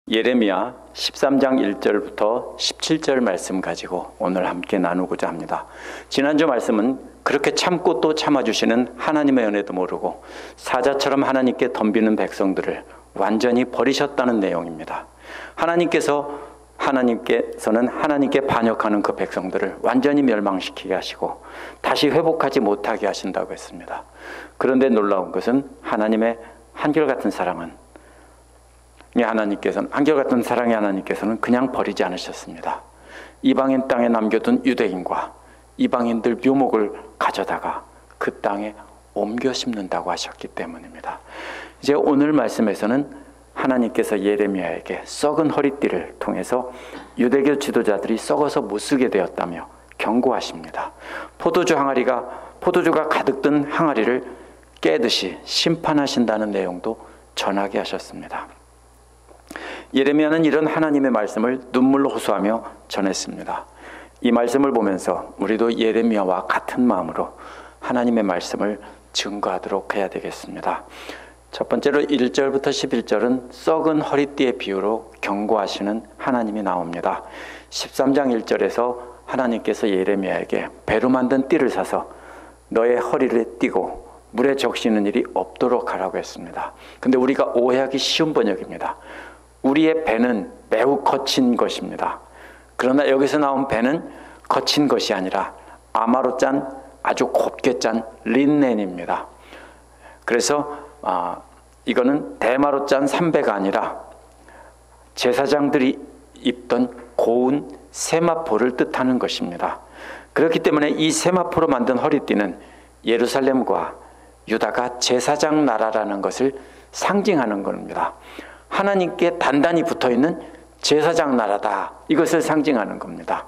예레미야 13장 1절부터 17절 말씀 가지고 오늘 함께 나누고자 합니다. 지난주 말씀은 그렇게 참고 또 참아주시는 하나님의 은혜도 모르고 사자처럼 하나님께 덤비는 백성들을 완전히 버리셨다는 내용입니다. 하나님께서는 하나님께 반역하는 그 백성들을 완전히 멸망시키게 하시고 다시 회복하지 못하게 하신다고 했습니다. 그런데 놀라운 것은 하나님의 한결같은 사랑의 하나님께서는 그냥 버리지 않으셨습니다. 이방인 땅에 남겨둔 유대인과 이방인들 묘목을 가져다가 그 땅에 옮겨 심는다고 하셨기 때문입니다. 이제 오늘 말씀에서는 하나님께서 예레미야에게 썩은 허리띠를 통해서 유대교 지도자들이 썩어서 못 쓰게 되었다며 경고하십니다. 포도주가 가득 든 항아리를 깨듯이 심판하신다는 내용도 전하게 하셨습니다. 예레미야는 이런 하나님의 말씀을 눈물로 호소하며 전했습니다. 이 말씀을 보면서 우리도 예레미야와 같은 마음으로 하나님의 말씀을 증거하도록 해야 되겠습니다. 첫 번째로 1절부터 11절은 썩은 허리띠의 비유로 경고하시는 하나님이 나옵니다. 13장 1절에서 하나님께서 예레미야에게 배로 만든 띠를 사서 너의 허리를 띠고 물에 적시는 일이 없도록 하라고 했습니다. 근데 우리가 오해하기 쉬운 번역입니다. 우리의 배는 매우 거친 것입니다. 그러나 여기서 나온 배는 거친 것이 아니라 아마로 짠 아주 곱게 짠 린넨입니다. 그래서 이거는 대마로 짠 삼배가 아니라 제사장들이 입던 고운 세마포를 뜻하는 것입니다. 그렇기 때문에 이 세마포로 만든 허리띠는 예루살렘과 유다가 제사장 나라라는 것을 상징하는 겁니다. 하나님께 단단히 붙어있는 제사장 나라다, 이것을 상징하는 겁니다.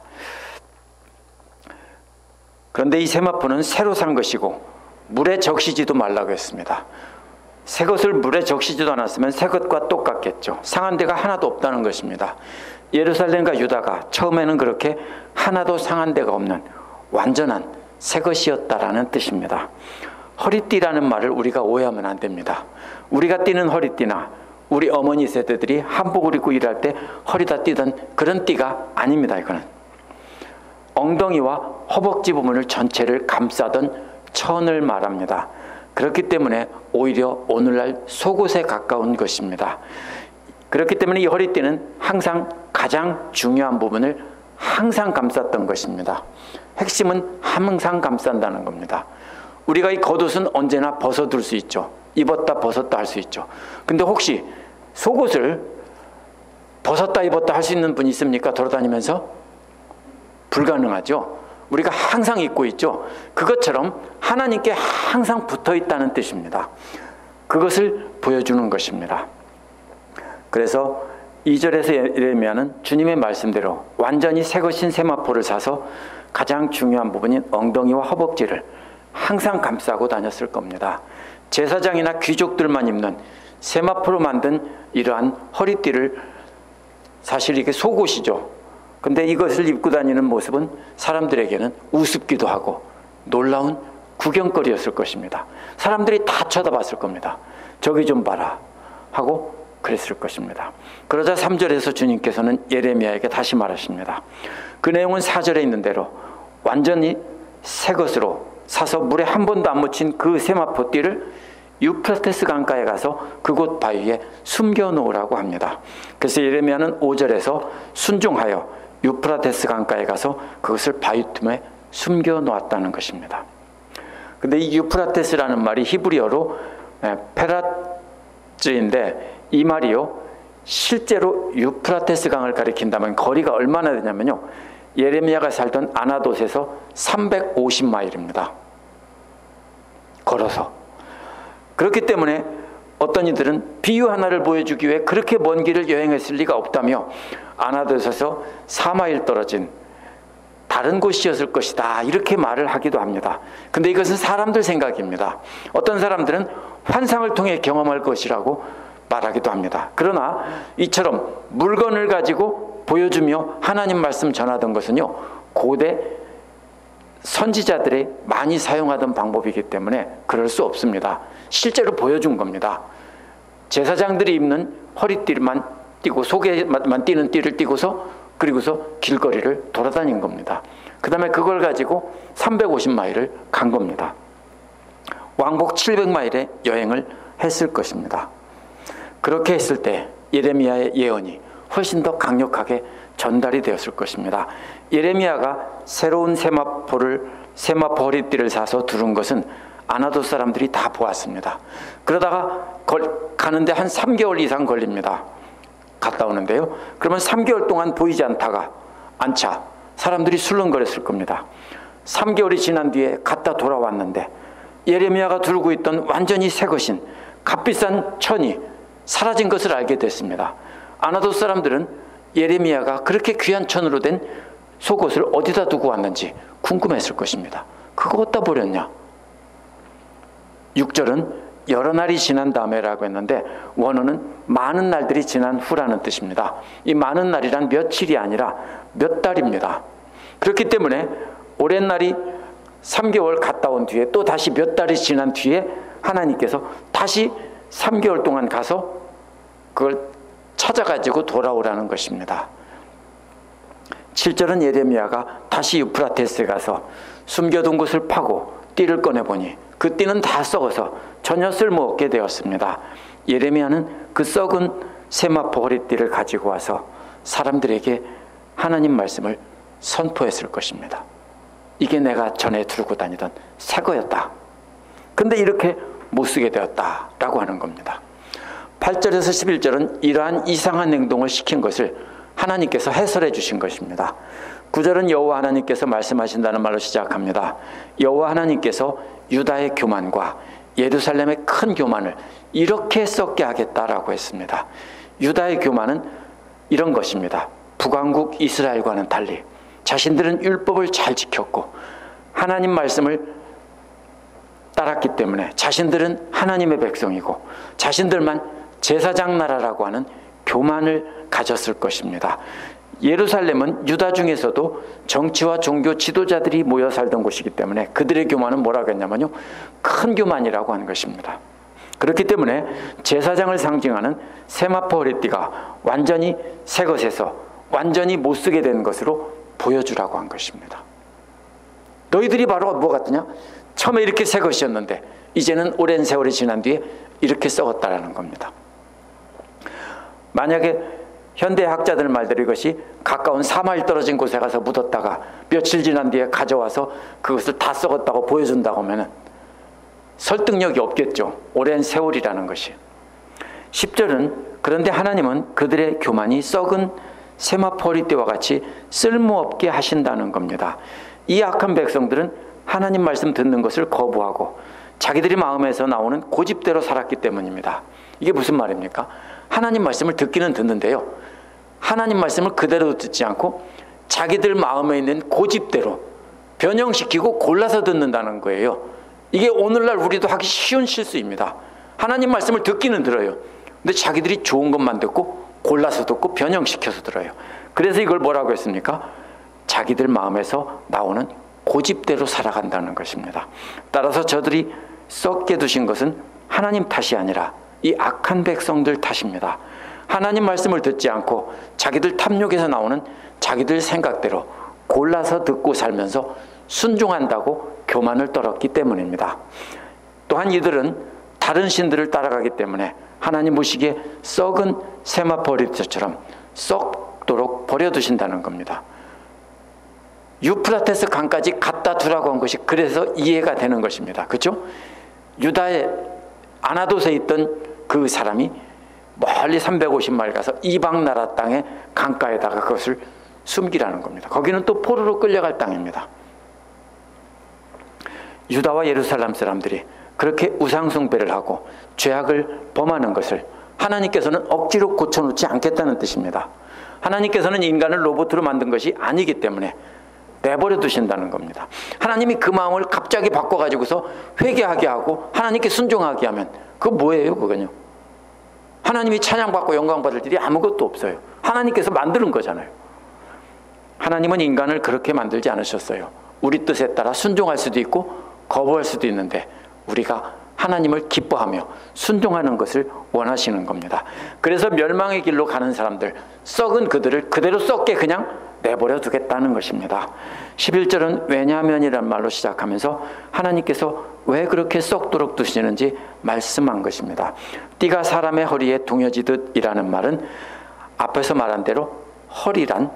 그런데 이 세마포는 새로 산 것이고 물에 적시지도 말라고 했습니다. 새 것을 물에 적시지도 않았으면 새 것과 똑같겠죠. 상한 데가 하나도 없다는 것입니다. 예루살렘과 유다가 처음에는 그렇게 하나도 상한 데가 없는 완전한 새 것이었다라는 뜻입니다. 허리띠라는 말을 우리가 오해하면 안 됩니다. 우리가 띠는 허리띠나 우리 어머니 세대들이 한복을 입고 일할 때 허리다 띠던 그런 띠가 아닙니다. 이거는 엉덩이와 허벅지 부분을 전체를 감싸던 천을 말합니다. 그렇기 때문에 오히려 오늘날 속옷에 가까운 것입니다. 그렇기 때문에 이 허리띠는 항상 가장 중요한 부분을 항상 감쌌던 것입니다. 핵심은 항상 감싼다는 겁니다. 우리가 이 겉옷은 언제나 벗어둘 수 있죠. 입었다 벗었다 할 수 있죠. 근데 혹시 속옷을 벗었다 입었다 할 수 있는 분이 있습니까? 돌아다니면서? 불가능하죠. 우리가 항상 입고 있죠. 그것처럼 하나님께 항상 붙어 있다는 뜻입니다. 그것을 보여주는 것입니다. 그래서 2절에서 예레미야는 주님의 말씀대로 완전히 새 것인 세마포를 사서 가장 중요한 부분인 엉덩이와 허벅지를 항상 감싸고 다녔을 겁니다. 제사장이나 귀족들만 입는 세마포로 만든 이러한 허리띠를 사실 이게 속옷이죠. 근데 이것을 입고 다니는 모습은 사람들에게는 우습기도 하고 놀라운 구경거리였을 것입니다. 사람들이 다 쳐다봤을 겁니다. 저기 좀 봐라 하고 그랬을 것입니다. 그러자 3절에서 주님께서는 예레미야에게 다시 말하십니다. 그 내용은 4절에 있는 대로 완전히 새 것으로 사서 물에 한 번도 안 묻힌 그 세마포 띠를 유프라테스 강가에 가서 그곳 바위에 숨겨놓으라고 합니다. 그래서 예레미야는 5절에서 순종하여 유프라테스 강가에 가서 그것을 바위 틈에 숨겨놓았다는 것입니다. 근데 이 유프라테스라는 말이 히브리어로 페라츠인데 이 말이요 실제로 유프라테스 강을 가리킨다면 거리가 얼마나 되냐면요 예레미야가 살던 아나돗에서 350마일입니다. 걸어서. 그렇기 때문에 어떤 이들은 비유 하나를 보여주기 위해 그렇게 먼 길을 여행했을 리가 없다며 아나돗에서 4마일 떨어진 다른 곳이었을 것이다 이렇게 말을 하기도 합니다. 근데 이것은 사람들 생각입니다. 어떤 사람들은 환상을 통해 경험할 것이라고 말하기도 합니다. 그러나 이처럼 물건을 가지고 보여주며 하나님 말씀 전하던 것은요 고대 선지자들이 많이 사용하던 방법이기 때문에 그럴 수 없습니다. 실제로 보여준 겁니다. 제사장들이 입는 허리띠만 띄고 속에만 띄는 띠를 띄고서 그리고서 길거리를 돌아다닌 겁니다. 그 다음에 그걸 가지고 350마일을 간 겁니다. 왕복 700마일의 여행을 했을 것입니다. 그렇게 했을 때 예레미야의 예언이 훨씬 더 강력하게 전달이 되었을 것입니다. 예레미야가 새로운 세마포 허리띠를 사서 두른 것은 아나돗 사람들이 다 보았습니다. 그러다가 가는데 한 3개월 이상 걸립니다. 갔다 오는데요. 그러면 3개월 동안 보이지 않자 사람들이 술렁거렸을 겁니다. 3개월이 지난 뒤에 갔다 돌아왔는데 예레미야가 두르고 있던 완전히 새 것인 값비싼 천이 사라진 것을 알게 됐습니다. 아나돗 사람들은 예레미야가 그렇게 귀한 천으로 된 속옷을 어디다 두고 왔는지 궁금했을 것입니다. 그거 어디다 버렸냐? 6절은 여러 날이 지난 다음에라고 했는데 원어는 많은 날들이 지난 후라는 뜻입니다. 이 많은 날이란 며칠이 아니라 몇 달입니다. 그렇기 때문에 오랜 날이 3개월 갔다 온 뒤에 또 다시 몇 달이 지난 뒤에 하나님께서 다시 3개월 동안 가서 그걸 찾아가지고 돌아오라는 것입니다. 7절은 예레미야가 다시 유프라테스에 가서 숨겨둔 것을 파고 띠를 꺼내보니 그 띠는 다 썩어서 전혀 쓸모없게 되었습니다. 예레미야는 그 썩은 세마포 허리띠를 가지고 와서 사람들에게 하나님 말씀을 선포했을 것입니다. 이게 내가 전에 두르고 다니던 새 거였다. 근데 이렇게 못 쓰게 되었다라고 하는 겁니다. 8절에서 11절은 이러한 이상한 행동을 시킨 것을 하나님께서 해설해 주신 것입니다. 9절은 여호와 하나님께서 말씀하신다는 말로 시작합니다. 여호와 하나님께서 유다의 교만과 예루살렘의 큰 교만을 이렇게 썩게 하겠다라고 했습니다. 유다의 교만은 이런 것입니다. 북왕국 이스라엘과는 달리 자신들은 율법을 잘 지켰고 하나님 말씀을 따랐기 때문에 자신들은 하나님의 백성이고 자신들만 제사장 나라라고 하는 교만을 가졌을 것입니다. 예루살렘은 유다 중에서도 정치와 종교 지도자들이 모여 살던 곳이기 때문에 그들의 교만은 뭐라고 했냐면요, 큰 교만이라고 하는 것입니다. 그렇기 때문에 제사장을 상징하는 세마포 허리띠가 완전히 새 것에서 완전히 못 쓰게 된 것으로 보여주라고 한 것입니다. 너희들이 바로 뭐 같으냐? 처음에 이렇게 새 것이었는데 이제는 오랜 세월이 지난 뒤에 이렇게 썩었다라는 겁니다. 만약에 현대 학자들 말대로 이것이 가까운 4마일 떨어진 곳에 가서 묻었다가 며칠 지난 뒤에 가져와서 그것을 다 썩었다고 보여준다고 하면 설득력이 없겠죠. 오랜 세월이라는 것이. 10절은 그런데 하나님은 그들의 교만이 썩은 세마포 허리띠와 같이 쓸모없게 하신다는 겁니다. 이 악한 백성들은 하나님 말씀 듣는 것을 거부하고 자기들이 마음에서 나오는 고집대로 살았기 때문입니다. 이게 무슨 말입니까? 하나님 말씀을 듣기는 듣는데요, 하나님 말씀을 그대로 듣지 않고 자기들 마음에 있는 고집대로 변형시키고 골라서 듣는다는 거예요. 이게 오늘날 우리도 하기 쉬운 실수입니다. 하나님 말씀을 듣기는 들어요. 근데 자기들이 좋은 것만 듣고 골라서 듣고 변형시켜서 들어요. 그래서 이걸 뭐라고 했습니까? 자기들 마음에서 나오는 고집대로 살아간다는 것입니다. 따라서 저들이 썩게 두신 것은 하나님 탓이 아니라 이 악한 백성들 탓입니다. 하나님 말씀을 듣지 않고 자기들 탐욕에서 나오는 자기들 생각대로 골라서 듣고 살면서 순종한다고 교만을 떨었기 때문입니다. 또한 이들은 다른 신들을 따라가기 때문에 하나님 보시기에 썩은 세마포 허리띠처럼 썩도록 버려두신다는 겁니다. 유프라테스 강까지 갖다 두라고 한 것이 그래서 이해가 되는 것입니다. 그렇죠? 유다의 아나돗에 있던 그 사람이 멀리 350마일 가서 이방 나라 땅의 강가에다가 그것을 숨기라는 겁니다. 거기는 또 포로로 끌려갈 땅입니다. 유다와 예루살렘 사람들이 그렇게 우상숭배를 하고 죄악을 범하는 것을 하나님께서는 억지로 고쳐놓지 않겠다는 뜻입니다. 하나님께서는 인간을 로봇으로 만든 것이 아니기 때문에 내버려 두신다는 겁니다. 하나님이 그 마음을 갑자기 바꿔가지고서 회개하게 하고 하나님께 순종하게 하면 그거 뭐예요? 그건요, 하나님이 찬양받고 영광받을 일이 아무것도 없어요. 하나님께서 만드는 거잖아요. 하나님은 인간을 그렇게 만들지 않으셨어요. 우리 뜻에 따라 순종할 수도 있고 거부할 수도 있는데 우리가 하나님을 기뻐하며 순종하는 것을 원하시는 겁니다. 그래서 멸망의 길로 가는 사람들, 썩은 그들을 그대로 썩게 그냥 내버려 두겠다는 것입니다. 11절은 왜냐하면이란 말로 시작하면서 하나님께서 왜 그렇게 썩도록 두시는지 말씀한 것입니다. 띠가 사람의 허리에 둥여지듯이라는 말은 앞에서 말한 대로 허리란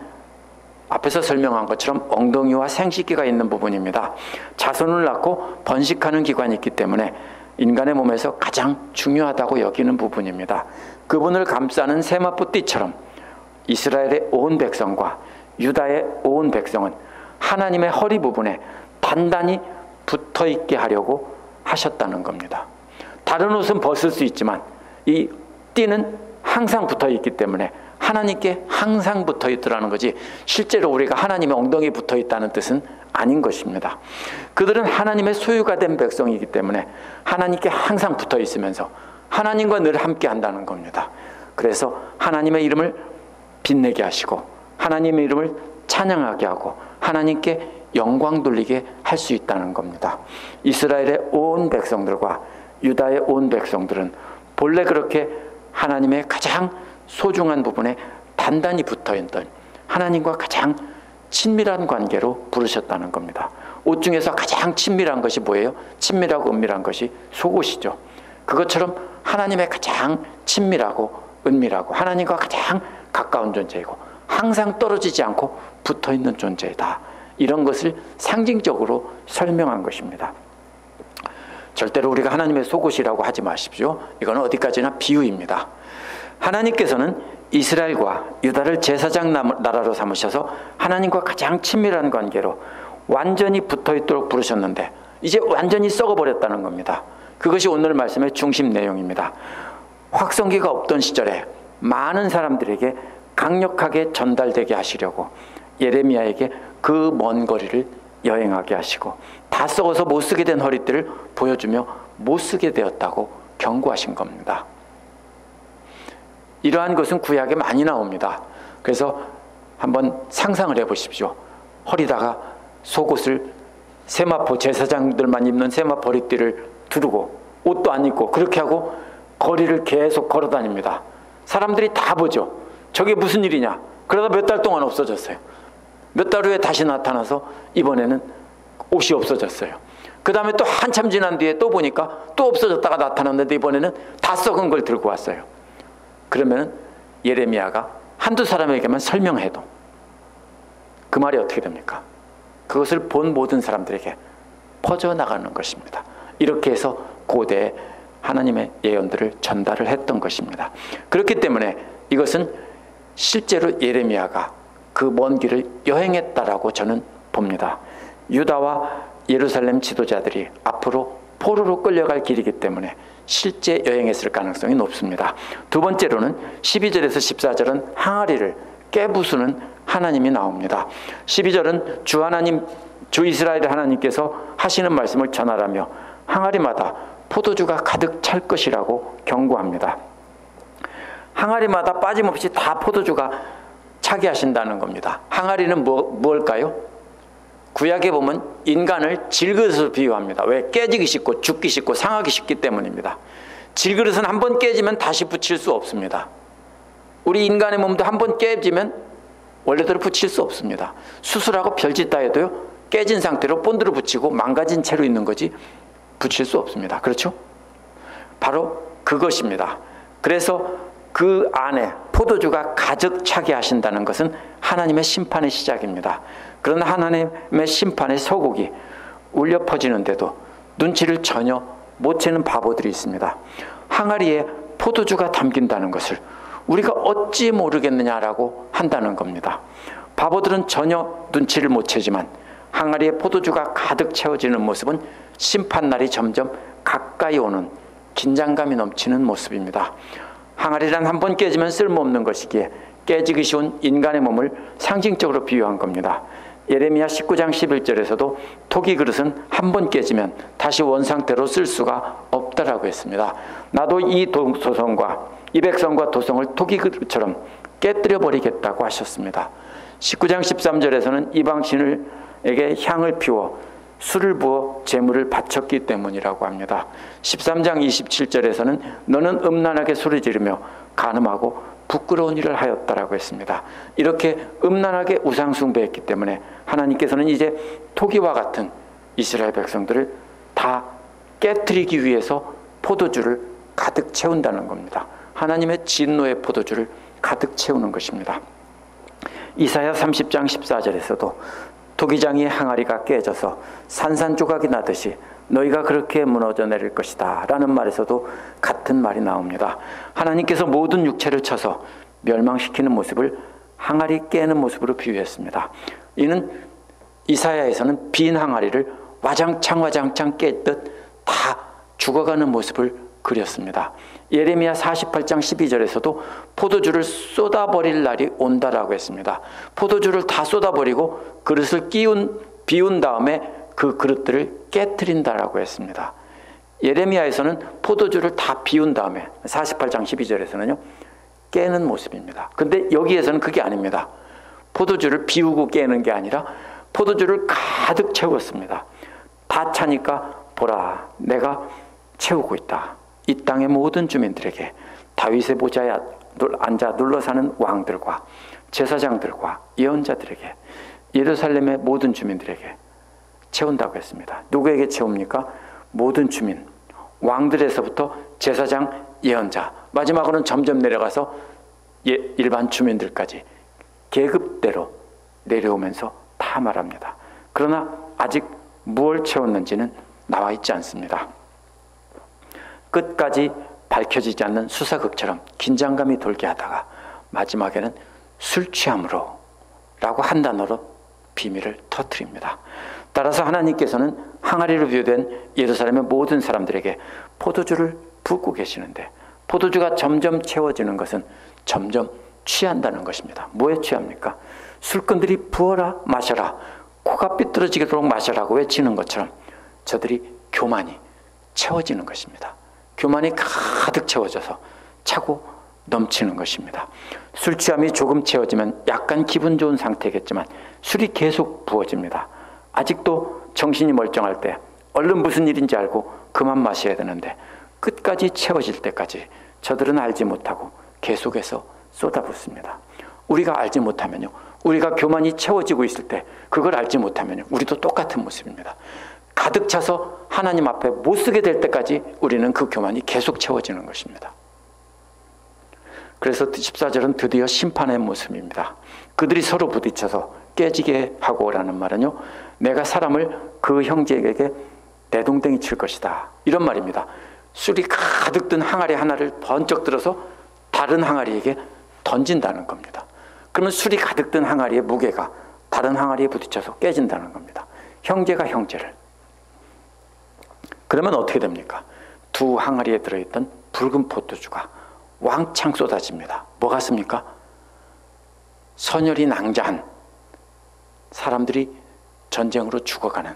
앞에서 설명한 것처럼 엉덩이와 생식기가 있는 부분입니다. 자손을 낳고 번식하는 기관이 있기 때문에 인간의 몸에서 가장 중요하다고 여기는 부분입니다. 그분을 감싸는 세마포 띠처럼 이스라엘의 온 백성과 유다의 온 백성은 하나님의 허리 부분에 단단히 붙어있게 하려고 하셨다는 겁니다. 다른 옷은 벗을 수 있지만 이 띠는 항상 붙어있기 때문에 하나님께 항상 붙어있더라는 거지, 실제로 우리가 하나님의 엉덩이에 붙어있다는 뜻은 아닌 것입니다. 그들은 하나님의 소유가 된 백성이기 때문에 하나님께 항상 붙어있으면서 하나님과 늘 함께 한다는 겁니다. 그래서 하나님의 이름을 빛내게 하시고 하나님의 이름을 찬양하게 하고 하나님께 영광 돌리게 할 수 있다는 겁니다. 이스라엘의 온 백성들과 유다의 온 백성들은 본래 그렇게 하나님의 가장 소중한 부분에 단단히 붙어있던 하나님과 가장 친밀한 관계로 부르셨다는 겁니다. 옷 중에서 가장 친밀한 것이 뭐예요? 친밀하고 은밀한 것이 속옷이죠. 그것처럼 하나님의 가장 친밀하고 은밀하고 하나님과 가장 가까운 존재이고 항상 떨어지지 않고 붙어있는 존재이다. 이런 것을 상징적으로 설명한 것입니다. 절대로 우리가 하나님의 속옷이라고 하지 마십시오. 이건 어디까지나 비유입니다. 하나님께서는 이스라엘과 유다를 제사장 나라로 삼으셔서 하나님과 가장 친밀한 관계로 완전히 붙어있도록 부르셨는데 이제 완전히 썩어버렸다는 겁니다. 그것이 오늘 말씀의 중심 내용입니다. 확성기가 없던 시절에 많은 사람들에게 강력하게 전달되게 하시려고 예레미야에게 그 먼 거리를 여행하게 하시고 다 썩어서 못 쓰게 된 허리띠를 보여주며 못 쓰게 되었다고 경고하신 겁니다. 이러한 것은 구약에 많이 나옵니다. 그래서 한번 상상을 해보십시오. 허리다가 속옷을 세마포 제사장들만 입는 세마포 허리띠를 두르고 옷도 안 입고 그렇게 하고 거리를 계속 걸어 다닙니다. 사람들이 다 보죠. 저게 무슨 일이냐. 그러다 몇 달 동안 없어졌어요. 몇 달 후에 다시 나타나서 이번에는 옷이 없어졌어요. 그 다음에 또 한참 지난 뒤에 또 보니까 또 없어졌다가 나타났는데 이번에는 다 썩은 걸 들고 왔어요. 그러면 예레미야가 한두 사람에게만 설명해도 그 말이 어떻게 됩니까? 그것을 본 모든 사람들에게 퍼져나가는 것입니다. 이렇게 해서 고대에 하나님의 예언들을 전달을 했던 것입니다. 그렇기 때문에 이것은 실제로 예레미야가 그 먼 길을 여행했다라고 저는 봅니다. 유다와 예루살렘 지도자들이 앞으로 포로로 끌려갈 길이기 때문에 실제 여행했을 가능성이 높습니다. 두 번째로는 12절에서 14절은 항아리를 깨부수는 하나님이 나옵니다. 12절은 주 하나님, 주 이스라엘 하나님께서 하시는 말씀을 전하라며 항아리마다 포도주가 가득 찰 것이라고 경고합니다. 항아리마다 빠짐없이 다 포도주가 차게 하신다는 겁니다. 항아리는 뭘까요? 구약에 보면 인간을 질그릇으로 비유합니다. 왜? 깨지기 쉽고 죽기 쉽고 상하기 쉽기 때문입니다. 질그릇은 한번 깨지면 다시 붙일 수 없습니다. 우리 인간의 몸도 한번 깨지면 원래대로 붙일 수 없습니다. 수술하고 별짓 다 해도요, 깨진 상태로 본드를 붙이고 망가진 채로 있는 거지 붙일 수 없습니다. 그렇죠? 바로 그것입니다. 그래서 그 안에 포도주가 가득 차게 하신다는 것은 하나님의 심판의 시작입니다. 그러나 하나님의 심판의 서곡이 울려 퍼지는데도 눈치를 전혀 못 채는 바보들이 있습니다. 항아리에 포도주가 담긴다는 것을 우리가 어찌 모르겠느냐라고 한다는 겁니다. 바보들은 전혀 눈치를 못 채지만 항아리에 포도주가 가득 채워지는 모습은 심판날이 점점 가까이 오는 긴장감이 넘치는 모습입니다. 항아리란 한 번 깨지면 쓸모없는 것이기에 깨지기 쉬운 인간의 몸을 상징적으로 비유한 겁니다. 예레미야 19장 11절에서도 토기 그릇은 한 번 깨지면 다시 원상태로 쓸 수가 없다라고 했습니다. 나도 이 도성과 이 백성과 도성을 토기 그릇처럼 깨뜨려 버리겠다고 하셨습니다. 19장 13절에서는 이방신에게 향을 피워 술을 부어 제물을 바쳤기 때문이라고 합니다. 13장 27절에서는 너는 음란하게 소리 지르며 간음하고 부끄러운 일을 하였다라고 했습니다. 이렇게 음란하게 우상 숭배했기 때문에 하나님께서는 이제 토기와 같은 이스라엘 백성들을 다 깨트리기 위해서 포도주를 가득 채운다는 겁니다. 하나님의 진노의 포도주를 가득 채우는 것입니다. 이사야 30장 14절에서도 토기장이의 항아리가 깨져서 산산조각이 나듯이 너희가 그렇게 무너져 내릴 것이다 라는 말에서도 같은 말이 나옵니다. 하나님께서 모든 육체를 쳐서 멸망시키는 모습을 항아리 깨는 모습으로 비유했습니다. 이는 이사야에서는 빈 항아리를 와장창 깨듯 다 죽어가는 모습을 그렸습니다. 예레미야 48장 12절에서도 포도주를 쏟아버릴 날이 온다라고 했습니다. 포도주를 다 쏟아버리고 그릇을 비운 다음에 그 그릇들을 깨트린다라고 했습니다. 예레미야에서는 포도주를 다 비운 다음에 48장 12절에서는요 깨는 모습입니다. 근데 여기에서는 그게 아닙니다. 포도주를 비우고 깨는 게 아니라 포도주를 가득 채웠습니다. 다 차니까 보라 내가 채우고 있다. 이 땅의 모든 주민들에게 다윗의 보좌에 앉아 눌러 사는 왕들과 제사장들과 예언자들에게 예루살렘의 모든 주민들에게 채운다고 했습니다. 누구에게 채웁니까? 모든 주민, 왕들에서부터 제사장, 예언자, 마지막으로는 점점 내려가서 일반 주민들까지 계급대로 내려오면서 다 말합니다. 그러나 아직 무엇을 채웠는지는 나와 있지 않습니다. 끝까지 밝혀지지 않는 수사극처럼 긴장감이 돌게 하다가 마지막에는 술 취함으로 라고 한 단어로 비밀을 터뜨립니다. 따라서 하나님께서는 항아리로 비유된 예루살렘의 모든 사람들에게 포도주를 붓고 계시는데 포도주가 점점 채워지는 것은 점점 취한다는 것입니다. 뭐에 취합니까? 술꾼들이 부어라 마셔라 코가 삐뚤어지도록 마셔라고 외치는 것처럼 저들이 교만이 채워지는 것입니다. 교만이 가득 채워져서 차고 넘치는 것입니다. 술 취함이 조금 채워지면 약간 기분 좋은 상태겠지만 술이 계속 부어집니다. 아직도 정신이 멀쩡할 때 얼른 무슨 일인지 알고 그만 마셔야 되는데 끝까지 채워질 때까지 저들은 알지 못하고 계속해서 쏟아붓습니다. 우리가 알지 못하면요, 우리가 교만이 채워지고 있을 때 그걸 알지 못하면요, 우리도 똑같은 모습입니다. 가득 차서 하나님 앞에 못 쓰게 될 때까지 우리는 그 교만이 계속 채워지는 것입니다. 그래서 14절은 드디어 심판의 모습입니다. 그들이 서로 부딪혀서 깨지게 하고라는 말은요, 내가 사람을 그 형제에게 내동댕이 칠 것이다 이런 말입니다. 술이 가득 든 항아리 하나를 번쩍 들어서 다른 항아리에게 던진다는 겁니다. 그러면 술이 가득 든 항아리의 무게가 다른 항아리에 부딪혀서 깨진다는 겁니다. 형제가 형제를. 그러면 어떻게 됩니까? 두 항아리에 들어있던 붉은 포도주가 왕창 쏟아집니다. 뭐 같습니까? 선열이 낭자한 사람들이 전쟁으로 죽어가는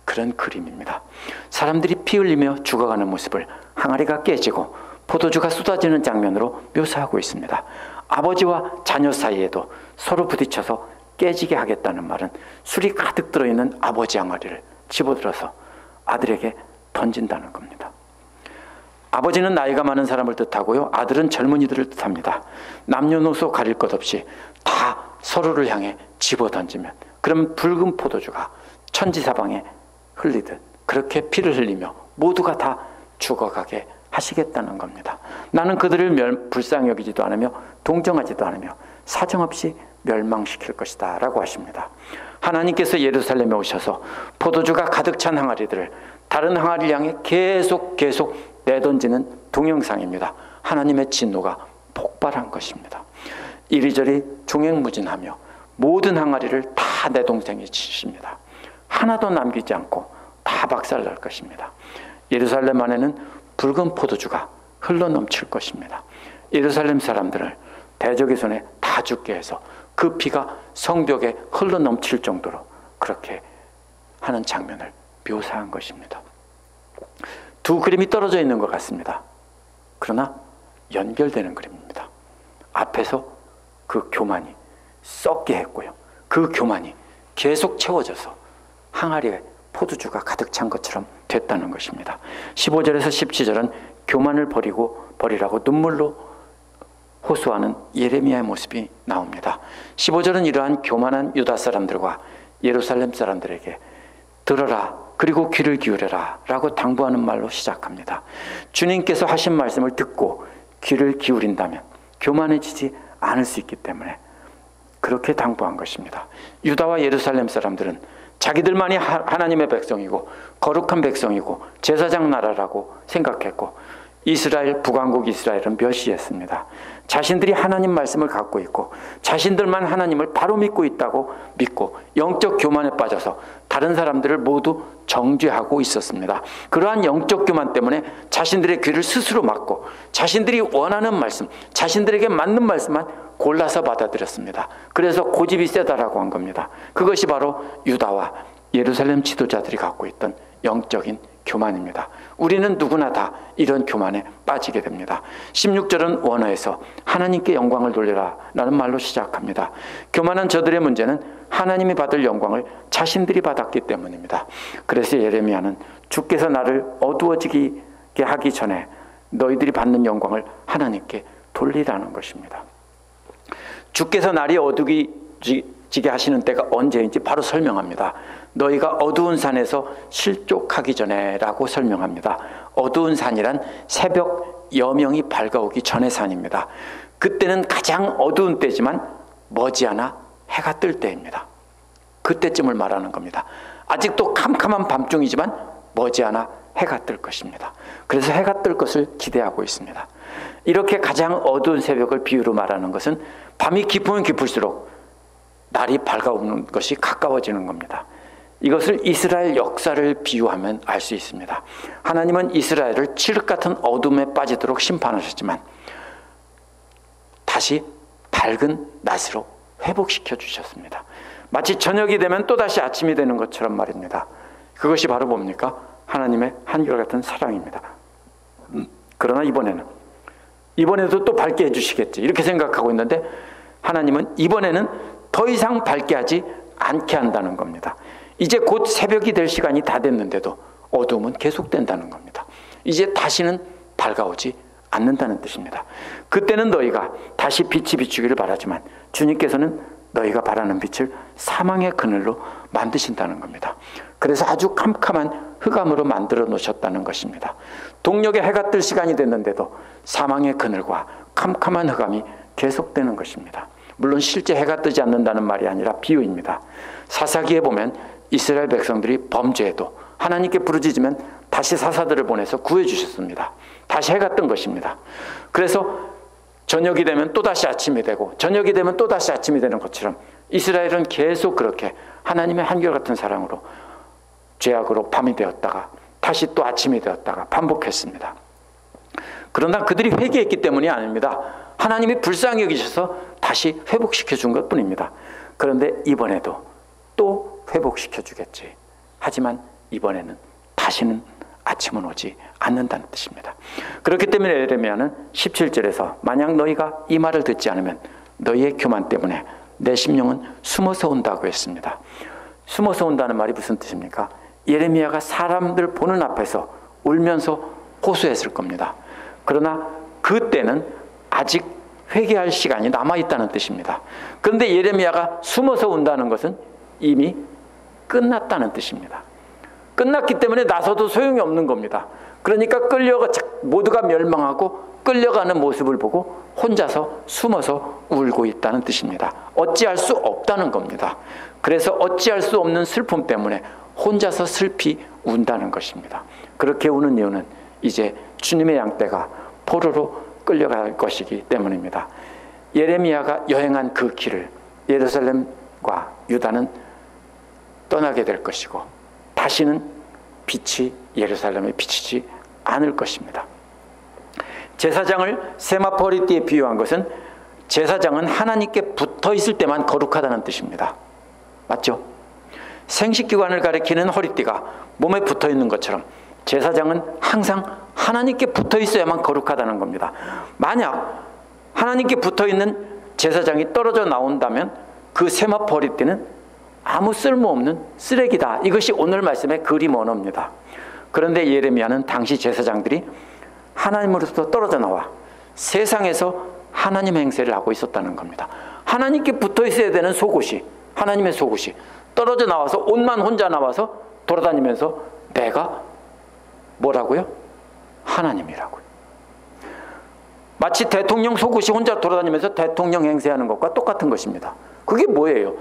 그런 그림입니다. 사람들이 피 흘리며 죽어가는 모습을 항아리가 깨지고 포도주가 쏟아지는 장면으로 묘사하고 있습니다. 아버지와 자녀 사이에도 서로 부딪혀서 깨지게 하겠다는 말은 술이 가득 들어있는 아버지 항아리를 집어들어서 아들에게 던진다는 겁니다. 아버지는 나이가 많은 사람을 뜻하고요, 아들은 젊은이들을 뜻합니다. 남녀노소 가릴 것 없이 다 서로를 향해 집어던지면 그럼 붉은 포도주가 천지사방에 흘리듯 그렇게 피를 흘리며 모두가 다 죽어가게 하시겠다는 겁니다. 나는 그들을 불쌍히 여기지도 않으며 동정하지도 않으며 사정없이 멸망시킬 것이다 라고 하십니다. 하나님께서 예루살렘에 오셔서 포도주가 가득 찬 항아리들을 다른 항아리를 향해 계속 내던지는 동영상입니다. 하나님의 진노가 폭발한 것입니다. 이리저리 종횡무진하며 모든 항아리를 다 내동생이 치십니다. 하나도 남기지 않고 다 박살날 것입니다. 예루살렘 안에는 붉은 포도주가 흘러넘칠 것입니다. 예루살렘 사람들을 대적의 손에 다 죽게 해서 그 피가 성벽에 흘러넘칠 정도로 그렇게 하는 장면을 묘사한 것입니다. 두 그림이 떨어져 있는 것 같습니다. 그러나 연결되는 그림입니다. 앞에서 그 교만이 썩게 했고요, 그 교만이 계속 채워져서 항아리에 포도주가 가득 찬 것처럼 됐다는 것입니다. 15절에서 17절은 교만을 버리라고 눈물로 호소하는 예레미야의 모습이 나옵니다. 15절은 이러한 교만한 유다 사람들과 예루살렘 사람들에게 들어라, 그리고 귀를 기울여라 라고 당부하는 말로 시작합니다. 주님께서 하신 말씀을 듣고 귀를 기울인다면 교만해지지 않을 수 있기 때문에 그렇게 당부한 것입니다. 유다와 예루살렘 사람들은 자기들만이 하나님의 백성이고 거룩한 백성이고 제사장 나라라고 생각했고, 이스라엘, 북왕국 이스라엘은 멸시했습니다. 자신들이 하나님 말씀을 갖고 있고 자신들만 하나님을 바로 믿고 있다고 믿고 영적 교만에 빠져서 다른 사람들을 모두 정죄하고 있었습니다. 그러한 영적 교만 때문에 자신들의 귀를 스스로 막고 자신들이 원하는 말씀, 자신들에게 맞는 말씀만 골라서 받아들였습니다. 그래서 고집이 세다라고 한 겁니다. 그것이 바로 유다와 예루살렘 지도자들이 갖고 있던 영적인 교만입니다. 우리는 누구나 다 이런 교만에 빠지게 됩니다. 16절은 원어에서 하나님께 영광을 돌려라 라는 말로 시작합니다. 교만한 저들의 문제는 하나님이 받을 영광을 자신들이 받았기 때문입니다. 그래서 예레미야는 주께서 나를 어두워지게 하기 전에 너희들이 받는 영광을 하나님께 돌리라는 것입니다. 주께서 날이 어두워지게 하시는 때가 언제인지 바로 설명합니다. 너희가 어두운 산에서 실족하기 전에 라고 설명합니다. 어두운 산이란 새벽 여명이 밝아오기 전의 산입니다. 그때는 가장 어두운 때지만 머지않아 해가 뜰 때입니다. 그때쯤을 말하는 겁니다. 아직도 캄캄한 밤중이지만 머지않아 해가 뜰 것입니다. 그래서 해가 뜰 것을 기대하고 있습니다. 이렇게 가장 어두운 새벽을 비유로 말하는 것은 밤이 깊으면 깊을수록 날이 밝아오는 것이 가까워지는 겁니다. 이것을 이스라엘 역사를 비유하면 알 수 있습니다. 하나님은 이스라엘을 칠흑 같은 어둠에 빠지도록 심판하셨지만 다시 밝은 낮으로 회복시켜 주셨습니다. 마치 저녁이 되면 또다시 아침이 되는 것처럼 말입니다. 그것이 바로 뭡니까? 하나님의 한결같은 사랑입니다. 그러나 이번에도 또 밝게 해주시겠지 이렇게 생각하고 있는데, 하나님은 이번에는 더 이상 밝게 하지 않게 한다는 겁니다. 이제 곧 새벽이 될 시간이 다 됐는데도 어두움은 계속된다는 겁니다. 이제 다시는 밝아오지 않는다는 뜻입니다. 그때는 너희가 다시 빛이 비추기를 바라지만 주님께서는 너희가 바라는 빛을 사망의 그늘로 만드신다는 겁니다. 그래서 아주 캄캄한 흑암으로 만들어 놓으셨다는 것입니다. 동력의 해가 뜰 시간이 됐는데도 사망의 그늘과 캄캄한 흑암이 계속되는 것입니다. 물론 실제 해가 뜨지 않는다는 말이 아니라 비유입니다. 사사기에 보면 이스라엘 백성들이 범죄해도 하나님께 부르짖으면 다시 사사들을 보내서 구해주셨습니다. 다시 해가 뜬 것입니다. 그래서 저녁이 되면 또다시 아침이 되고 저녁이 되면 또다시 아침이 되는 것처럼 이스라엘은 계속 그렇게 하나님의 한결같은 사랑으로 죄악으로 밤이 되었다가 다시 또 아침이 되었다가 반복했습니다. 그러나 그들이 회개했기 때문이 아닙니다. 하나님이 불쌍히 여기셔서 다시 회복시켜 준 것뿐입니다. 그런데 이번에도 또 회복시켜 주겠지. 하지만 이번에는 다시는 아침은 오지 않는다는 뜻입니다. 그렇기 때문에 예레미야는 17절에서 만약 너희가 이 말을 듣지 않으면 너희의 교만 때문에 내 심령은 숨어서 온다고 했습니다. 숨어서 온다는 말이 무슨 뜻입니까? 예레미야가 사람들 보는 앞에서 울면서 호소했을 겁니다. 그러나 그때는 아직 회개할 시간이 남아있다는 뜻입니다. 그런데 예레미야가 숨어서 온다는 것은 이미 끝났다는 뜻입니다. 끝났기 때문에 나서도 소용이 없는 겁니다. 그러니까 모두가 멸망하고 끌려가는 모습을 보고 혼자서 숨어서 울고 있다는 뜻입니다. 어찌할 수 없다는 겁니다. 그래서 어찌할 수 없는 슬픔 때문에 혼자서 슬피 운다는 것입니다. 그렇게 우는 이유는 이제 주님의 양떼가 포로로 끌려갈 것이기 때문입니다. 예레미야가 여행한 그 길을 예루살렘과 유다는 떠나게 될 것이고 다시는 빛이 예루살렘에 비치지 않을 것입니다. 제사장을 세마포리띠에 비유한 것은 제사장은 하나님께 붙어 있을 때만 거룩하다는 뜻입니다. 맞죠? 생식기관을 가리키는 허리띠가 몸에 붙어 있는 것처럼 제사장은 항상 하나님께 붙어 있어야만 거룩하다는 겁니다. 만약 하나님께 붙어 있는 제사장이 떨어져 나온다면 그 세마포리띠는 아무 쓸모없는 쓰레기다. 이것이 오늘 말씀의 그림 언어입니다. 그런데 예레미야는 당시 제사장들이 하나님으로부터 떨어져 나와 세상에서 하나님 행세를 하고 있었다는 겁니다. 하나님께 붙어 있어야 되는 속옷이, 하나님의 속옷이 떨어져 나와서 옷만 혼자 나와서 돌아다니면서 내가 뭐라고요? 하나님이라고요. 마치 대통령 속옷이 혼자 돌아다니면서 대통령 행세하는 것과 똑같은 것입니다. 그게 뭐예요?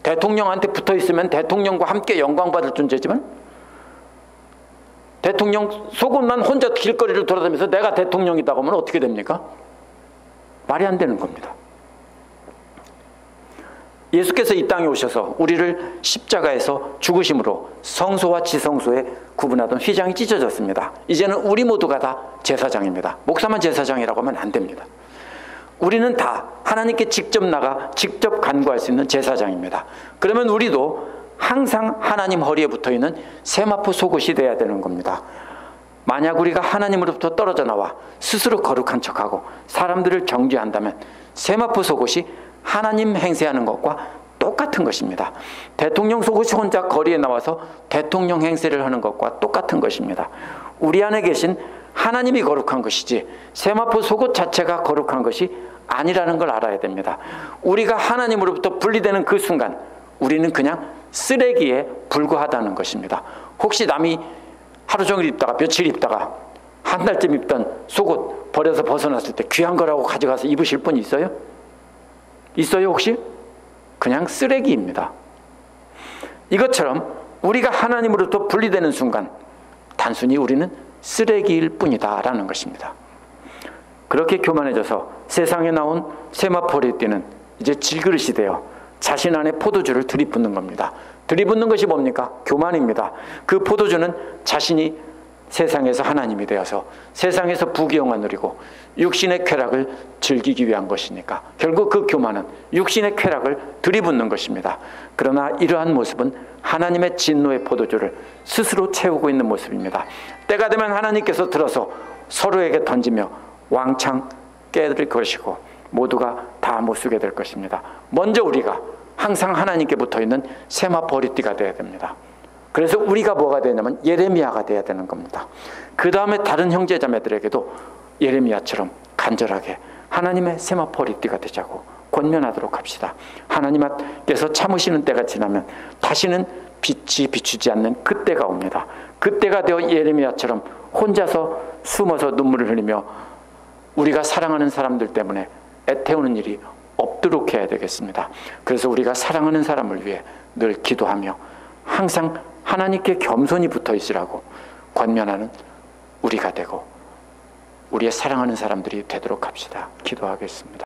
대통령한테 붙어 있으면 대통령과 함께 영광받을 존재지만 대통령 속옷만 혼자 길거리를 돌아다니면서 내가 대통령이라고 하면 어떻게 됩니까? 말이 안 되는 겁니다. 예수께서 이 땅에 오셔서 우리를 십자가에서 죽으심으로 성소와 지성소에 구분하던 휘장이 찢어졌습니다. 이제는 우리 모두가 다 제사장입니다. 목사만 제사장이라고 하면 안 됩니다. 우리는 다 하나님께 직접 나가 직접 간구할 수 있는 제사장입니다. 그러면 우리도 항상 하나님 허리에 붙어있는 세마포 속옷이 돼야 되는 겁니다. 만약 우리가 하나님으로부터 떨어져 나와 스스로 거룩한 척하고 사람들을 정죄한다면 세마포 속옷이 하나님 행세하는 것과 똑같은 것입니다. 대통령 속옷이 혼자 거리에 나와서 대통령 행세를 하는 것과 똑같은 것입니다. 우리 안에 계신 하나님이 거룩한 것이지 세마포 속옷 자체가 거룩한 것이 아니라는 걸 알아야 됩니다. 우리가 하나님으로부터 분리되는 그 순간 우리는 그냥 쓰레기에 불과하다는 것입니다. 혹시 남이 하루 종일 입다가 며칠 입다가 한 달쯤 입던 속옷 버려서 벗어났을 때 귀한 거라고 가져가서 입으실 분 있어요? 있어요 혹시? 그냥 쓰레기입니다. 이것처럼 우리가 하나님으로부터 분리되는 순간 단순히 우리는 쓰레기일 뿐이다 라는 것입니다. 그렇게 교만해져서 세상에 나온 세마포를 띠는 이제 질그릇이 되어 자신 안에 포도주를 들이붓는 겁니다. 들이붓는 것이 뭡니까? 교만입니다. 그 포도주는 자신이 세상에서 하나님이 되어서 세상에서 부귀영화 누리고 육신의 쾌락을 즐기기 위한 것이니까 결국 그 교만은 육신의 쾌락을 들이붓는 것입니다. 그러나 이러한 모습은 하나님의 진노의 포도주를 스스로 채우고 있는 모습입니다. 때가 되면 하나님께서 들어서 서로에게 던지며 왕창 깨뜨릴 것이고 모두가 다 못쓰게 될 것입니다. 먼저 우리가 항상 하나님께 붙어있는 세마포 허리띠가 되어야 됩니다. 그래서 우리가 뭐가 되냐면 예레미야가 되어야 되는 겁니다. 그 다음에 다른 형제자매들에게도 예레미야처럼 간절하게 하나님의 세마포 허리띠가 되자고 권면하도록 합시다. 하나님께서 참으시는 때가 지나면 다시는 빛이 비추지 않는 그때가 옵니다. 그때가 되어 예레미야처럼 혼자서 숨어서 눈물을 흘리며 우리가 사랑하는 사람들 때문에 애태우는 일이 없도록 해야 되겠습니다. 그래서 우리가 사랑하는 사람을 위해 늘 기도하며 항상 하나님께 겸손히 붙어 있으라고 권면하는 우리가 되고 우리의 사랑하는 사람들이 되도록 합시다. 기도하겠습니다.